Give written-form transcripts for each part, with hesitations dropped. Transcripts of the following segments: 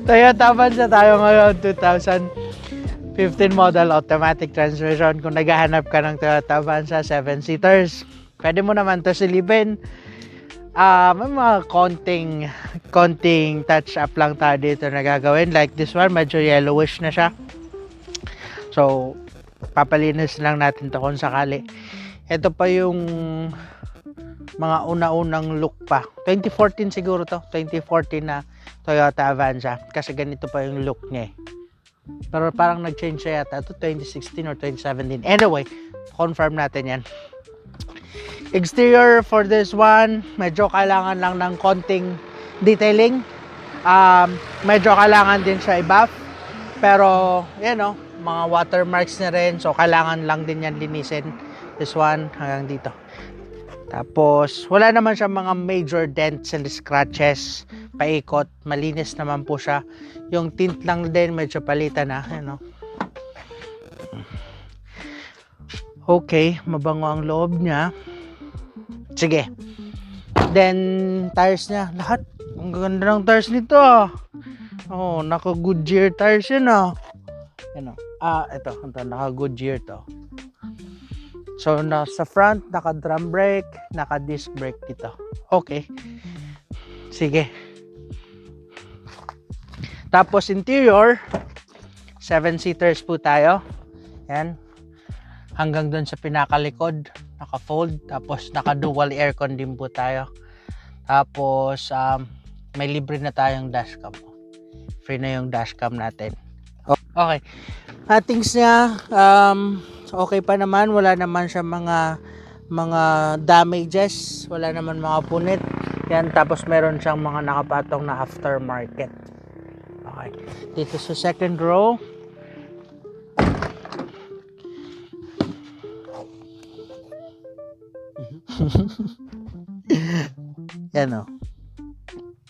Toyota Avanza tayo ngayon, 2015 model automatic transmission. Kung naghahanap ka ng Toyota Avanza 7-seaters, pwede mo naman to silipin. May mga konting touch up lang tayo dito na gagawin. Like this one, medyo yellowish na siya. So, papalinis lang natin to kung sakali. Ito pa yung mga una-unang look pa. 2014 siguro to. 2014 na Toyota Avanza. Kasi ganito pa yung look niya eh. Pero parang nag-change siya yata. Ito 2016 or 2017. Anyway, confirm natin yan. Exterior for this one, medyo kailangan lang ng konting detailing. Medyo kailangan din siya i-buff. Pero, yan o, mga watermarks na rin. So, kailangan lang din yan linisin. This one, hanggang dito. Tapos, wala naman siya mga major dents and scratches. Paikot, malinis naman po siya. Yung tint lang din, medyo palitan na. Yan o. Okay, mabango ang loob niya. Sige. Then, tires niya. Lahat. Ang ganda ng tires nito. Oh, naka Goodyear tires yun ah. Yan oh. Ito. Naka Goodyear to. So, sa front, naka drum brake, naka disc brake dito. Okay. Sige. Tapos, interior, 7-seaters po tayo. Yan. Hanggang dun sa pinakalikod, naka-fold. Tapos, naka-dual aircon din po tayo. Tapos, may libre na tayong dashcam. Free na yung dashcam natin. Okay. Things niya, okay pa naman. Wala naman siya mga damages. Wala naman mga punit. Yan. Tapos, meron siyang mga nakapatong na aftermarket. Okay. Dito sa second row, yan o.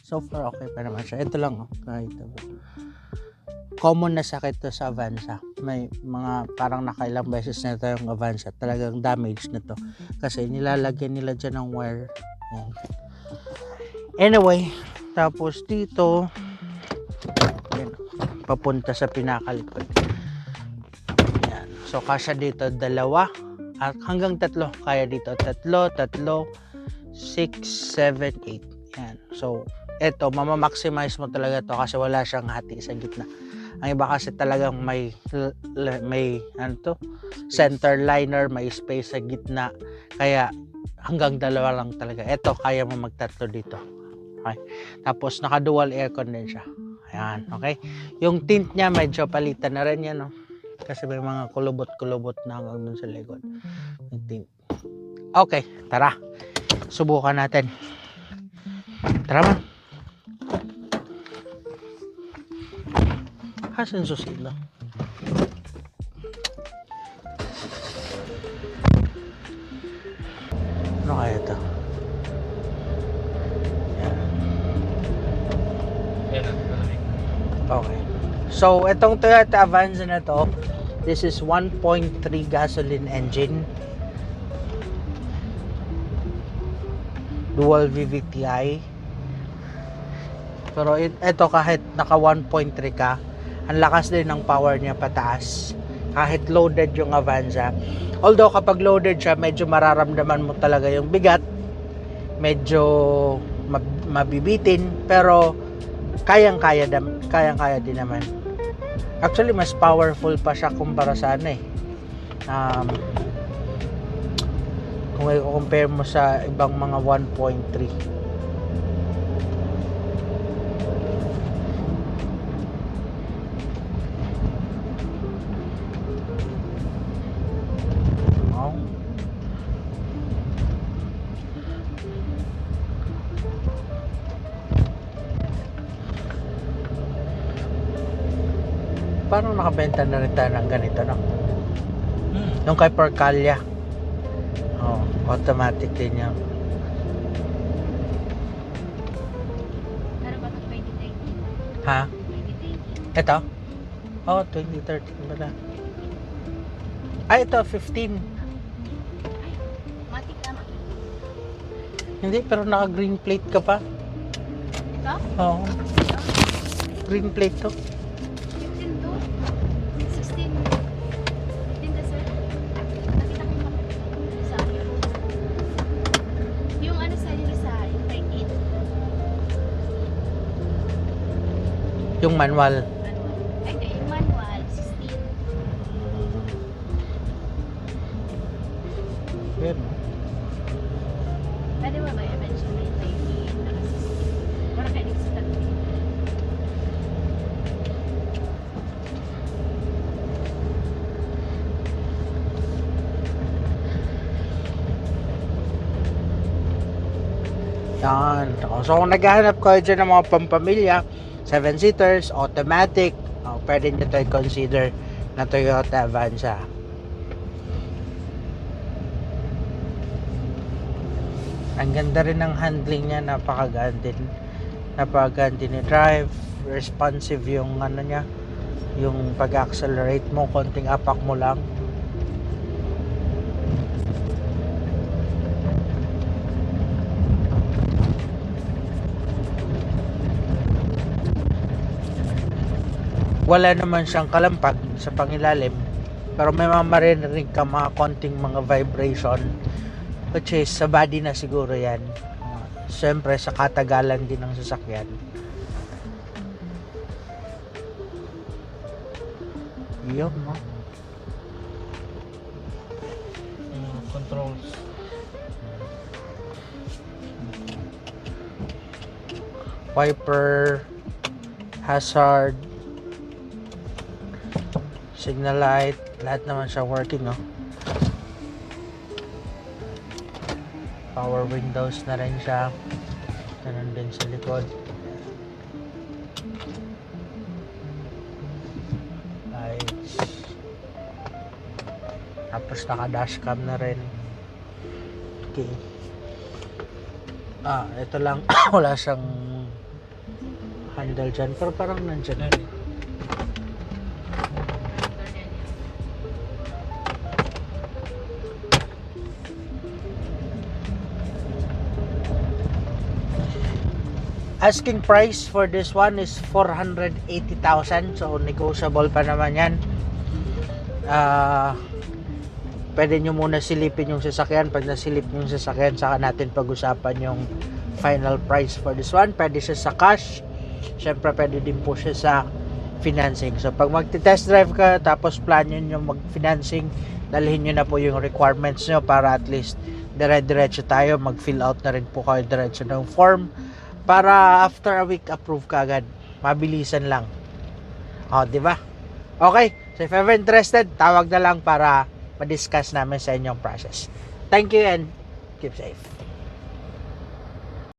So far okay pa naman siya. Ito lang o. Common na sakit to sa Avanza. May mga parang nakailang beses na ito yung Avanza. Talagang damage na to. Kasi nilalagyan nila dyan ng wire. Yan. Anyway, tapos dito, yan, papunta sa pinakalikod. Yan. So kasya dito 2 at hanggang 3 kaya dito. 3, 6, 7, 8. Yan. So, eto, mamamaximize mo talaga to kasi wala siyang hati sa gitna. Ang iba kasi talagang may ano to, center liner, may space sa gitna. Kaya hanggang 2 lang talaga. Eto, kaya mo mag-3 dito. Okay. Tapos, naka-dual aircon din siya. Ayan, okay. Yung tint niya, medyo palitan na rin yan, no? Kasi may mga kulubot-kulubot na hanggang dun sa likod. Okay, tara. Subukan natin. Tara man. Hasan susilo. Ano kaya ito? Okay. So, itong Toyota Avanza na to, this is 1.3 gasoline engine. Dual VVTi. Pero ito kahit naka 1.3 ka, ang lakas din ng power niya pataas. Kahit loaded yung Avanza. Although kapag loaded siya, medyo mararamdaman mo talaga yung bigat. Medyo mabibitin. Pero kayang-kaya din naman. Actually, mas powerful pa siya kumpara sa ano eh. Kung i-compare mo sa ibang mga 1.3. Parang nakabenta na rin tayo ng ganito, no? Yung kay Percalia. Oh, automatic din yan. Pero ba ito 2030? Ha? 2030? Ito? Oh, 2013 pala. Ay, ito, 15. Matik na. Hindi, pero naka-green plate ka pa. Ito? Oo. Green plate to. 15 to 16. 15 na sir. Nakita ko yung sa akin. Yung ano sa yung isa, yung 13. Yung manual. Ay, hindi, yung manual, 16. Pero, Pwede ba i-mention na yung 19 na 16? Para kayo sa tatlo. yan. So, kung naghahanap kayo dyan ng mga pampamilya, 7-seaters, automatic, pwede nyo ito i-consider na Toyota Avanza. Ang ganda rin ng handling niya, napakagaan din ni drive, responsive yung ano niya, yung pag-accelerate mo, konting apak mo lang. Wala naman siyang kalampag sa pangilalim, pero may mga maririnig ka mga konting mga vibration, which is sa body na siguro yan. Siyempre sa katagalan din ng sasakyan. Yun, no? Controls. Wiper, hazard, signal light, lahat naman siya working, no? Power windows na rin siya. Ganun din sa likod. Lights. Tapos naka dashcam na rin. Okay. Ito lang. Wala siyang handle dyan. Pero parang nandyan na rin. Asking price for this one is 480,000, so negotiable pa naman yan. Pwede nyo muna silipin yung sasakyan. Pag nasilip yung sasakyan, saka natin pag-usapan yung final price for this one. Pwede siya sa cash, syempre pwede din po siya sa financing. So pag magti-test drive ka, tapos plan nyo mag-financing, dalhin nyo na po yung requirements nyo para at least dire-diretso tayo, mag-fill out na rin po kayo diretso ng form para after a week approve ka agad. Mabilisan lang. Di ba? Okay. So if ever interested, tawag na lang para ma-discuss namin sa inyong process. Thank you and keep safe.